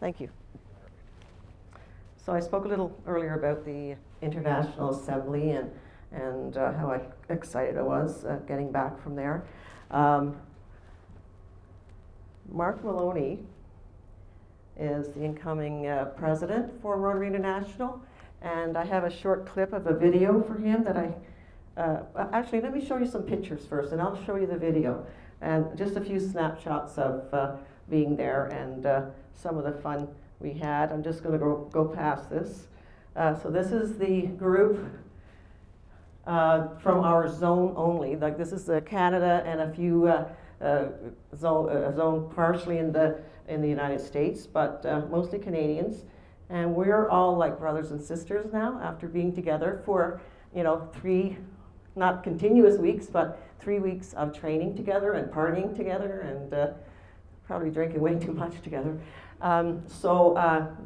Thank you. So I spoke a little earlier about the International Assembly and how excited I was getting back from there. Mark Maloney is the incoming president for Rotary International, and I have a short clip of a video for him that actually, let me show you some pictures first, and I'll show you the video, and just a few snapshots of being there and some of the fun we had. I'm just going to go past this. So this is the group from our zone only. Like, this is Canada and a few zone partially in the United States, but mostly Canadians. And we're all like brothers and sisters now after being together for 3, not continuous weeks, but 3 weeks of training together and partying together and probably drinking way too much together.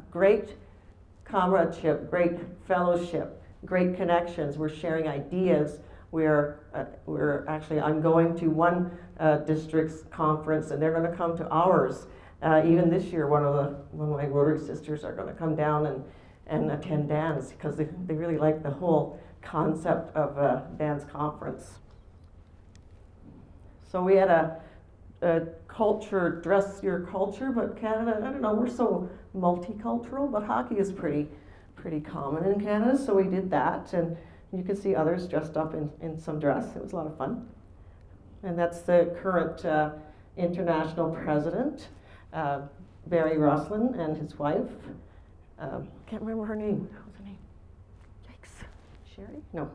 Great comradeship, great fellowship, great connections. We're sharing ideas. I'm going to one district's conference, and they're going to come to ours. Even this year, one of my Rotary sisters are going to come down and attend DANS because they really like the whole concept of a DANS conference. So we had a culture, dress your culture, but Canada, I don't know, we're so multicultural, but hockey is pretty common in Canada, so we did that, and you can see others dressed up in some dress. It was a lot of fun. And that's the current international president, Barry Roslin, and his wife. Can't remember her name. What was her name? Yikes. Sherry? No.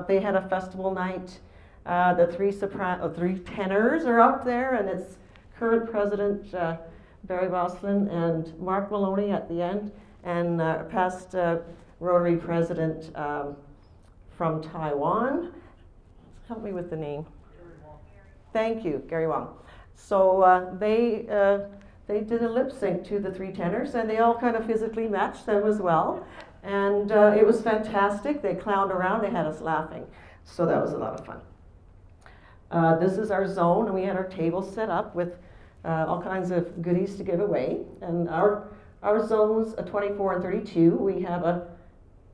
They had a festival night. The three tenors are up there, and it's current president Barry Roslin and Mark Maloney at the end, and past Rotary president from Taiwan. Help me with the name. Thank you, Gary Wong. So they did a lip sync to the 3 tenors, and they all kind of physically matched them as well. And it was fantastic. They clowned around. They had us laughing. So that was a lot of fun. This is our zone, and we had our table set up with all kinds of goodies to give away. And our zones, 24 and 32, we have a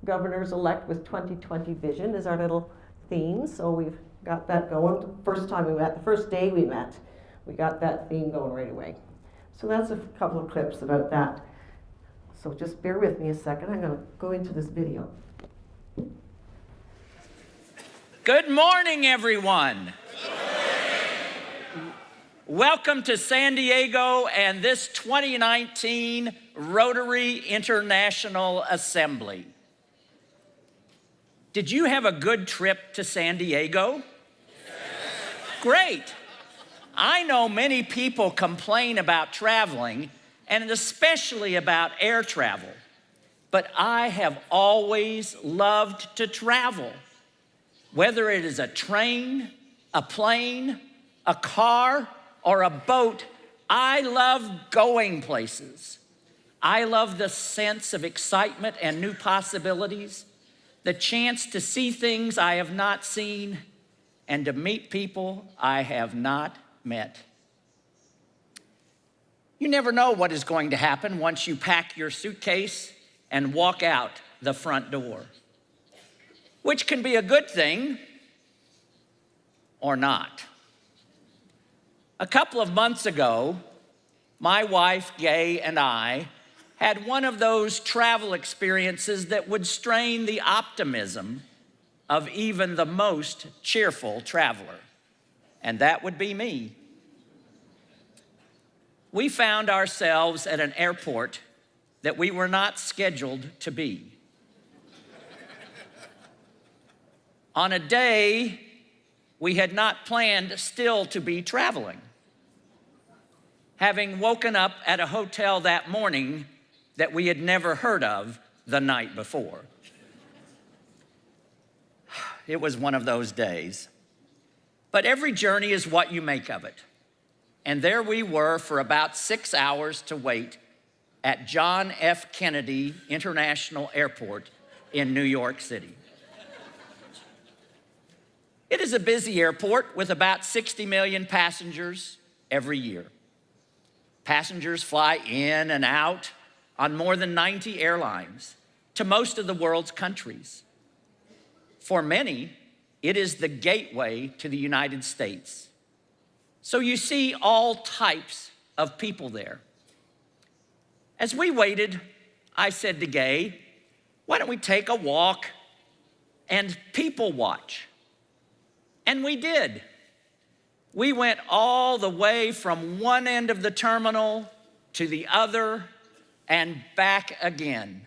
governors-elect with 2020 vision is our little theme. So we've got that going. The first day we met, we got that theme going right away. So that's a couple of clips about that. So just bear with me a second. I'm going to go into this video. Good morning, everyone. Welcome to San Diego and this 2019 Rotary International Assembly. Did you have a good trip to San Diego? Great. I know many people complain about traveling, and especially about air travel, but I have always loved to travel. Whether it is a train, a plane, a car, or a boat, I love going places. I love the sense of excitement and new possibilities, the chance to see things I have not seen, and to meet people I have not met. You never know what is going to happen once you pack your suitcase and walk out the front door, which can be a good thing or not. A couple of months ago, my wife, Gay, and I had one of those travel experiences that would strain the optimism of even the most cheerful traveler, and that would be me. We found ourselves at an airport that we were not scheduled to be. On a day we had not planned still to be traveling, having woken up at a hotel that morning that we had never heard of the night before. It was one of those days. But every journey is what you make of it. And there we were for about 6 hours to wait at John F. Kennedy International Airport in New York City. It is a busy airport with about 60 million passengers every year. Passengers fly in and out on more than 90 airlines to most of the world's countries. For many, it is the gateway to the United States. So you see all types of people there. As we waited, I said to Gay, why don't we take a walk and people watch? And we did. We went all the way from one end of the terminal to the other and back again.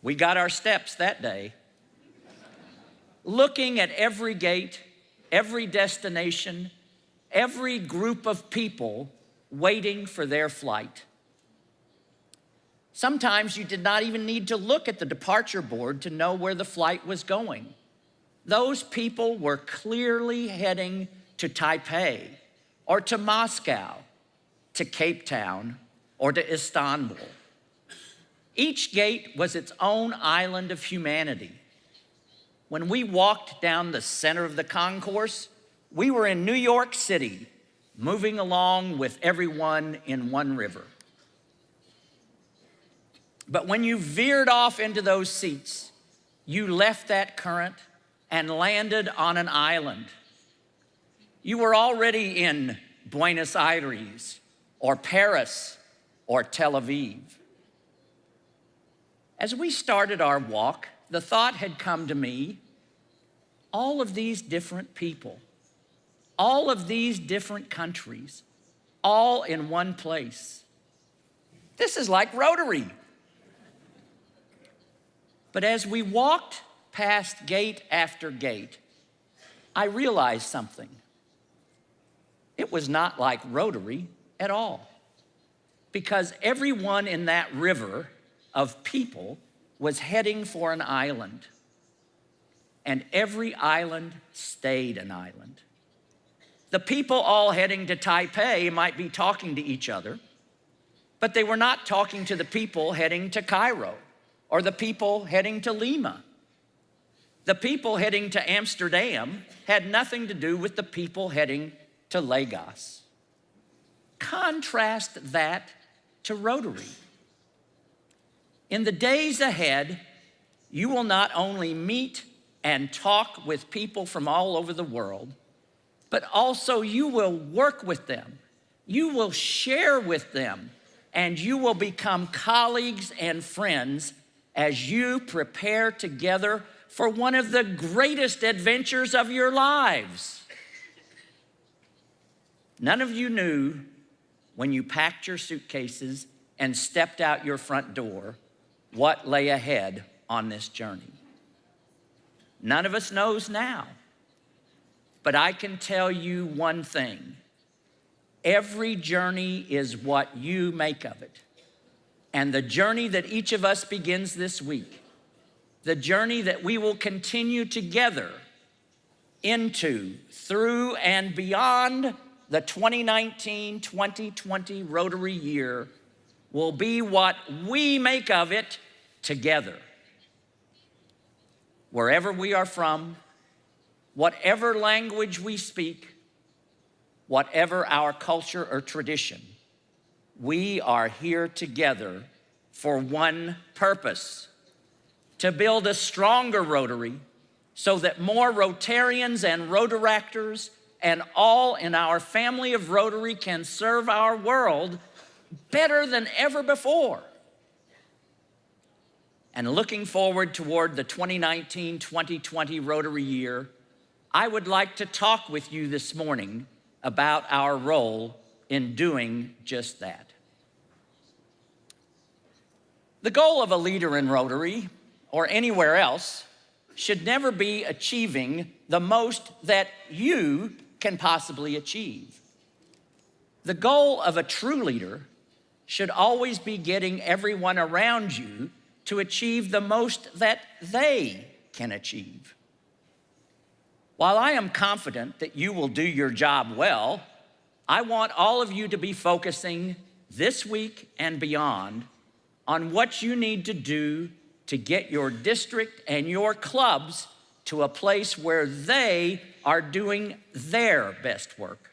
We got our steps that day. Looking at every gate, every destination, every group of people waiting for their flight. Sometimes you did not even need to look at the departure board to know where the flight was going. Those people were clearly heading to Taipei, or to Moscow, to Cape Town, or to Istanbul. Each gate was its own island of humanity. When we walked down the center of the concourse, we were in New York City, moving along with everyone in one river. But when you veered off into those seats, you left that current and landed on an island. You were already in Buenos Aires, or Paris, or Tel Aviv. As we started our walk, the thought had come to me, all of these different people, all of these different countries, all in one place. This is like Rotary. But as we walked past gate after gate, I realized something. It was not like Rotary at all, because everyone in that river of people was heading for an island, and every island stayed an island. The people all heading to Taipei might be talking to each other, but they were not talking to the people heading to Cairo or the people heading to Lima. The people heading to Amsterdam had nothing to do with the people heading to Lagos. Contrast that to Rotary. In the days ahead, you will not only meet and talk with people from all over the world, but also you will work with them, you will share with them, and you will become colleagues and friends as you prepare together for one of the greatest adventures of your lives. None of you knew when you packed your suitcases and stepped out your front door what lay ahead on this journey. None of us knows now. But I can tell you one thing. Every journey is what you make of it. And the journey that each of us begins this week, the journey that we will continue together into, through, and beyond the 2019-2020 Rotary year will be what we make of it together. Wherever we are from, whatever language we speak, whatever our culture or tradition, we are here together for one purpose: to build a stronger Rotary so that more Rotarians and Rotaractors and all in our family of Rotary can serve our world better than ever before. And looking forward toward the 2019-2020 Rotary year, I would like to talk with you this morning about our role in doing just that. The goal of a leader in Rotary, or anywhere else, should never be achieving the most that you can possibly achieve. The goal of a true leader should always be getting everyone around you to achieve the most that they can achieve. While I am confident that you will do your job well, I want all of you to be focusing this week and beyond on what you need to do to get your district and your clubs to a place where they are doing their best work.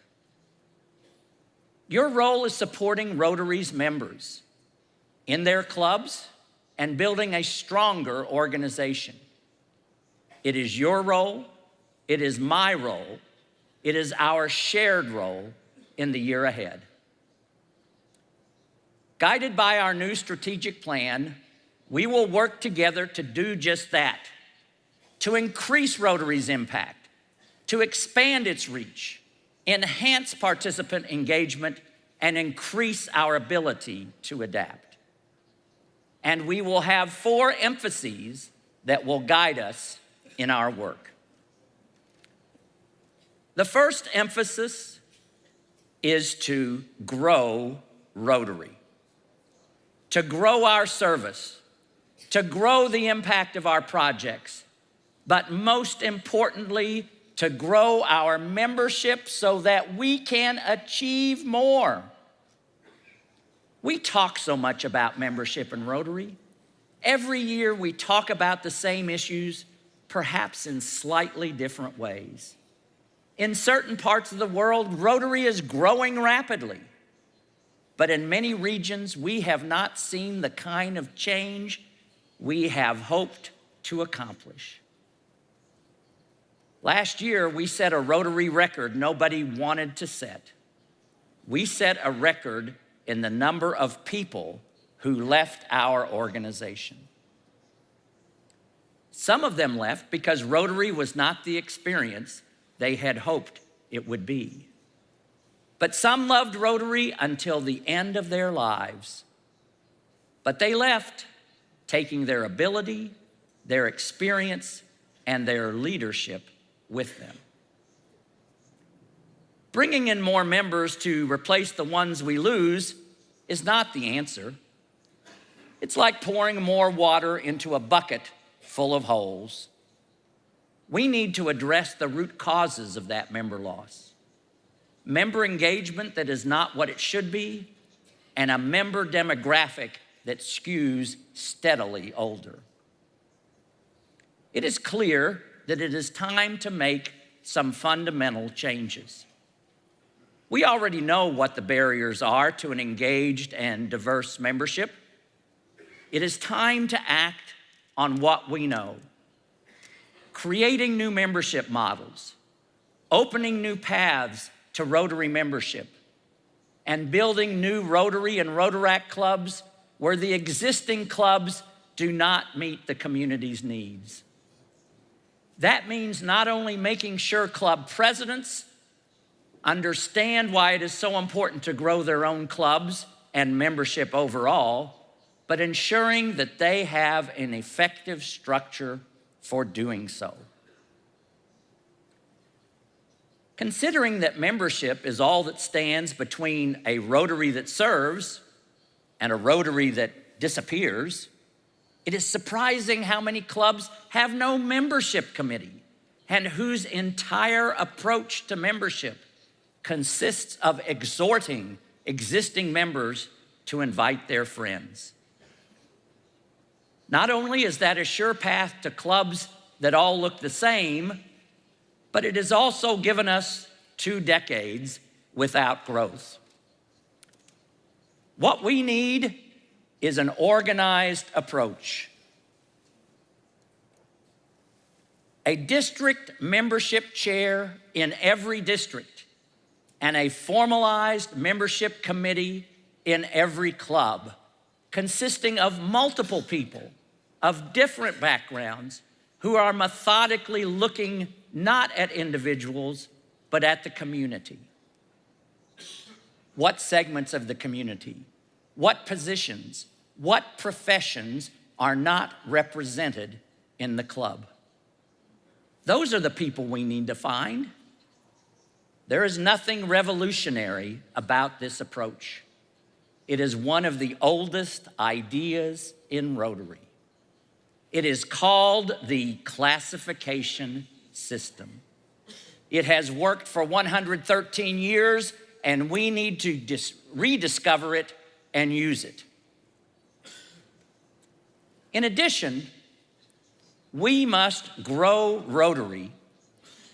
Your role is supporting Rotary's members in their clubs and building a stronger organization. It is your role, it is my role, it is our shared role in the year ahead. Guided by our new strategic plan, we will work together to do just that, to increase Rotary's impact, to expand its reach, enhance participant engagement, and increase our ability to adapt. And we will have 4 emphases that will guide us in our work. The first emphasis is to grow Rotary, to grow our service, to grow the impact of our projects, but most importantly, to grow our membership so that we can achieve more. We talk so much about membership in Rotary. Every year we talk about the same issues, perhaps in slightly different ways. In certain parts of the world, Rotary is growing rapidly. But in many regions, we have not seen the kind of change we have hoped to accomplish. Last year, we set a Rotary record nobody wanted to set. We set a record in the number of people who left our organization. Some of them left because Rotary was not the experience they had hoped it would be. But some loved Rotary until the end of their lives. But they left, taking their ability, their experience, and their leadership with them. Bringing in more members to replace the ones we lose is not the answer. It's like pouring more water into a bucket full of holes. We need to address the root causes of that member loss. Member engagement that is not what it should be, and a member demographic that skews steadily older. It is clear that it is time to make some fundamental changes. We already know what the barriers are to an engaged and diverse membership. It is time to act on what we know. Creating new membership models, opening new paths to Rotary membership, and building new Rotary and Rotaract clubs where the existing clubs do not meet the community's needs. That means not only making sure club presidents understand why it is so important to grow their own clubs and membership overall, but ensuring that they have an effective structure for doing so. Considering that membership is all that stands between a Rotary that serves and a Rotary that disappears, it is surprising how many clubs have no membership committee and whose entire approach to membership consists of exhorting existing members to invite their friends. Not only is that a sure path to clubs that all look the same, but it has also given us 2 decades without growth. What we need is an organized approach. A district membership chair in every district and a formalized membership committee in every club, consisting of multiple people of different backgrounds who are methodically looking not at individuals, but at the community. What segments of the community, what positions, what professions are not represented in the club? Those are the people we need to find. There is nothing revolutionary about this approach. It is one of the oldest ideas in Rotary. It is called the classification system. It has worked for 113 years, and we need to rediscover it and use it. In addition, we must grow Rotary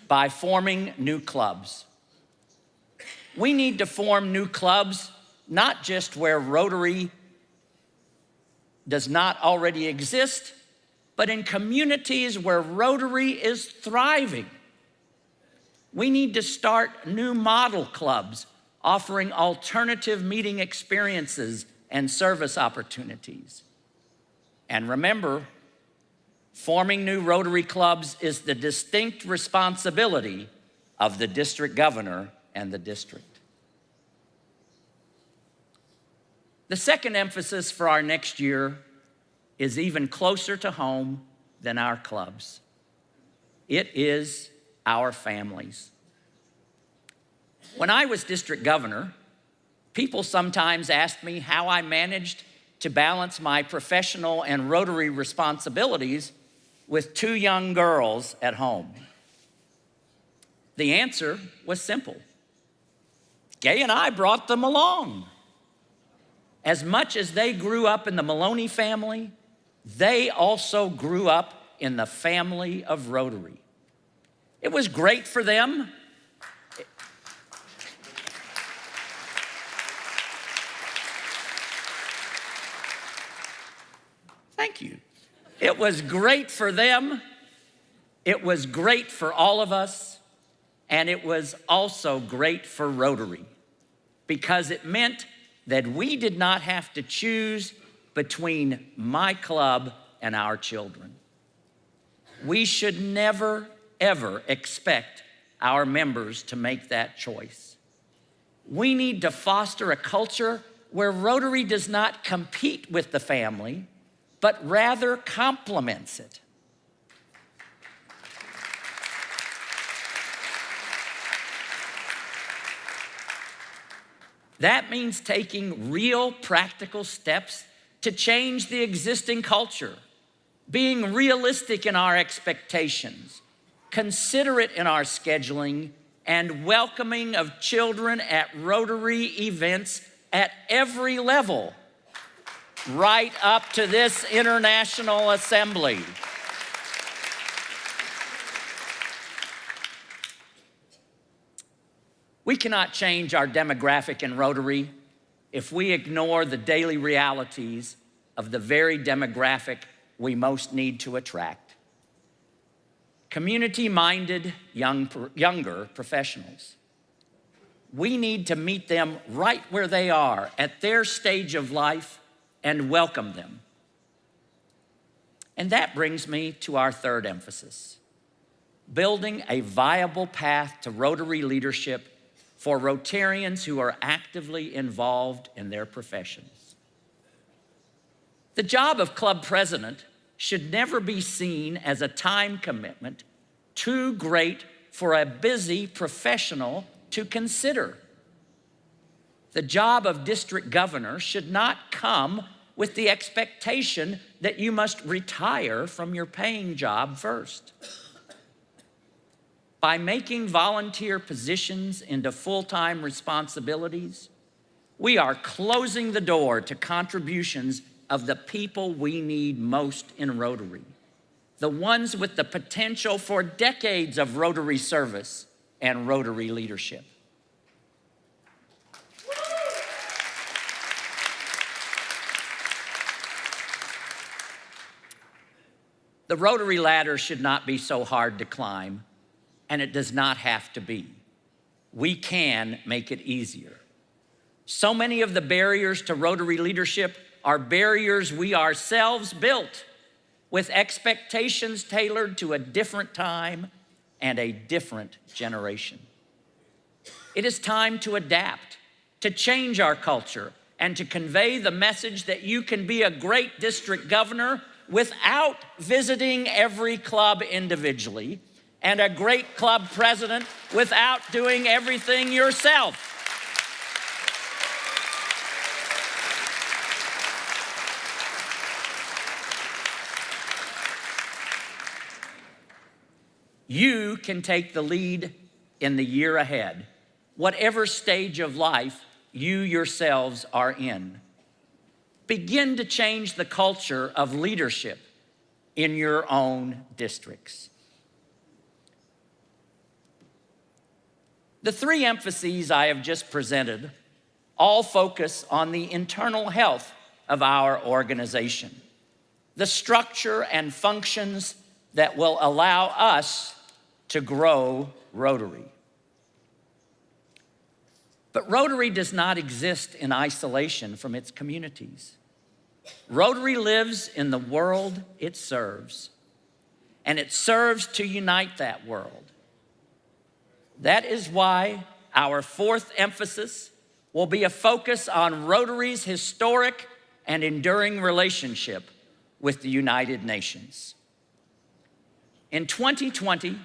by forming new clubs. We need to form new clubs, not just where Rotary does not already exist, but in communities where Rotary is thriving. We need to start new model clubs offering alternative meeting experiences and service opportunities. And remember, forming new Rotary clubs is the distinct responsibility of the district governor and the district. The second emphasis for our next year is even closer to home than our clubs. It is our families. When I was district governor, people sometimes asked me how I managed to balance my professional and Rotary responsibilities with 2 young girls at home. The answer was simple. Gay and I brought them along. As much as they grew up in the Maloney family, they also grew up in the family of Rotary. It was great for them. Thank you. It was great for them. It was great for all of us. And it was also great for Rotary because it meant that we did not have to choose between my club and our children. We should never, ever expect our members to make that choice. We need to foster a culture where Rotary does not compete with the family, but rather complements it. That means taking real practical steps to change the existing culture, being realistic in our expectations, considerate in our scheduling, and welcoming of children at Rotary events at every level, right up to this Interantional Assembly. We cannot change our demographic in Rotary if we ignore the daily realities of the very demographic we most need to attract. Community-minded younger professionals. We need to meet them right where they are at their stage of life and welcome them. And that brings me to our third emphasis, building a viable path to Rotary leadership for Rotarians who are actively involved in their professions. The job of club president should never be seen as a time commitment too great for a busy professional to consider. The job of district governor should not come with the expectation that you must retire from your paying job first. By making volunteer positions into full-time responsibilities, we are closing the door to contributions of the people we need most in Rotary, the ones with the potential for decades of Rotary service and Rotary leadership. The Rotary ladder should not be so hard to climb, and it does not have to be. We can make it easier. So many of the barriers to Rotary leadership are barriers we ourselves built, with expectations tailored to a different time and a different generation. It is time to adapt, to change our culture, and to convey the message that you can be a great district governor without visiting every club individually, and a great club president without doing everything yourself. You can take the lead in the year ahead, whatever stage of life you yourselves are in. Begin to change the culture of leadership in your own districts. The three emphases I have just presented all focus on the internal health of our organization, the structure and functions that will allow us to grow Rotary. But Rotary does not exist in isolation from its communities. Rotary lives in the world it serves, and it serves to unite that world. That is why our fourth emphasis will be a focus on Rotary's historic and enduring relationship with the United Nations. In 2020,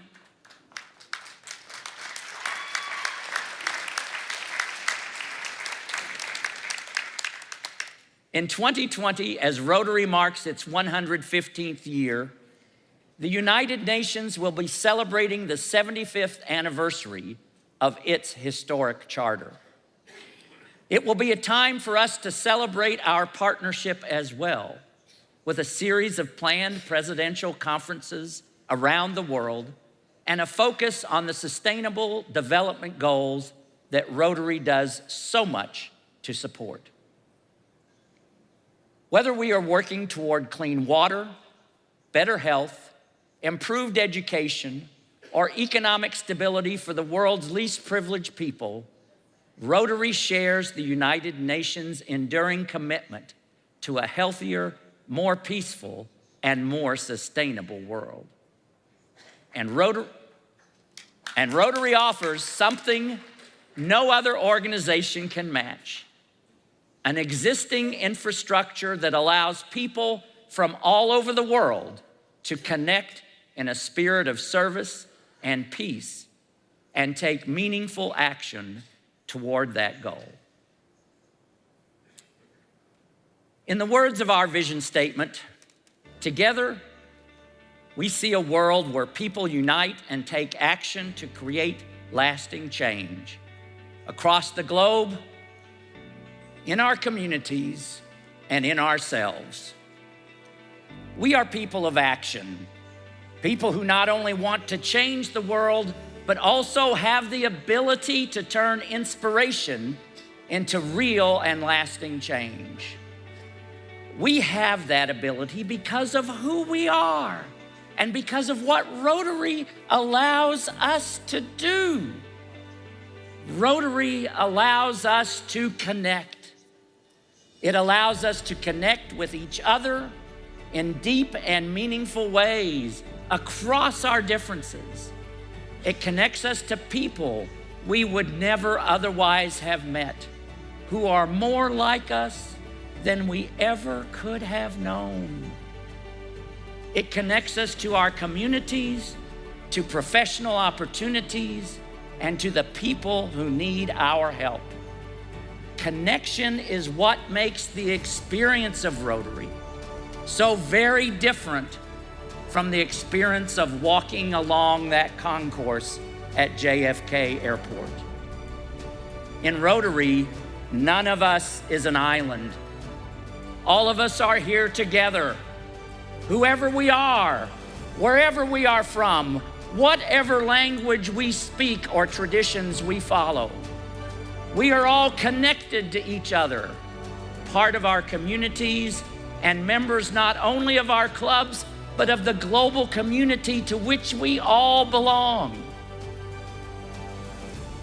as Rotary marks its 115th year, the United Nations will be celebrating the 75th anniversary of its historic charter. It will be a time for us to celebrate our partnership as well, with a series of planned presidential conferences around the world and a focus on the sustainable development goals that Rotary does so much to support. Whether we are working toward clean water, better health, improved education, or economic stability for the world's least privileged people, Rotary shares the United Nations' enduring commitment to a healthier, more peaceful, and more sustainable world. And Rotary offers something no other organization can match: an existing infrastructure that allows people from all over the world to connect in a spirit of service and peace and take meaningful action toward that goal. In the words of our vision statement, together we see a world where people unite and take action to create lasting change across the globe, in our communities, and in ourselves. We are people of action, people who not only want to change the world, but also have the ability to turn inspiration into real and lasting change. We have that ability because of who we are and because of what Rotary allows us to do. Rotary allows us to connect. It allows us to connect with each other in deep and meaningful ways across our differences. It connects us to people we would never otherwise have met, who are more like us than we ever could have known. It connects us to our communities, to professional opportunities, and to the people who need our help. Connection is what makes the experience of Rotary so very different from the experience of walking along that concourse at JFK Airport. In Rotary, none of us is an island. All of us are here together. Whoever we are, wherever we are from, whatever language we speak or traditions we follow, we are all connected to each other, part of our communities, and members not only of our clubs, but of the global community to which we all belong.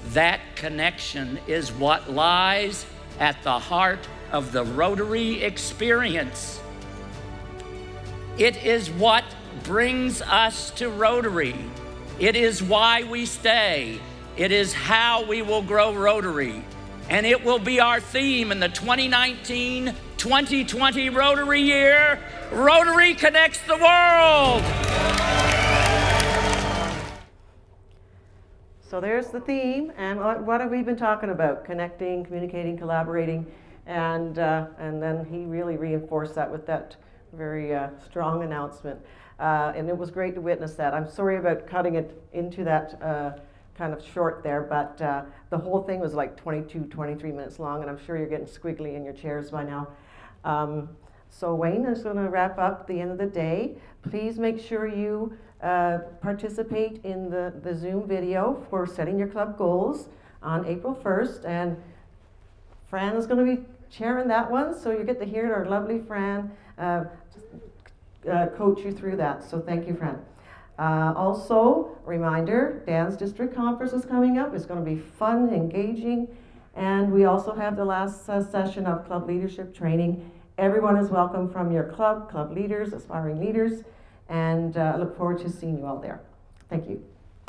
That connection is what lies at the heart of the Rotary experience. It is what brings us to Rotary. It is why we stay. It is how we will grow Rotary. And it will be our theme in the 2019-2020 Rotary year. Rotary connects the world. So there's the theme, and what have we been talking about? Connecting, communicating, collaborating, and then he really reinforced that with that very strong announcement. And it was great to witness that. I'm sorry about cutting it into that kind of short there, but the whole thing was like 22, 23 minutes long, and I'm sure you're getting squiggly in your chairs by now. So Wayne is going to wrap up the end of the day. Please make sure you participate in the Zoom video for setting your club goals on April 1st. And Fran is going to be chairing that one, so you get to hear our lovely Fran coach you through that. So thank you, Fran. Also, reminder, Dan's District Conference is coming up. It's going to be fun, engaging, and we also have the last session of club leadership training. Everyone is welcome from your club leaders, aspiring leaders, and I look forward to seeing you all there. Thank you.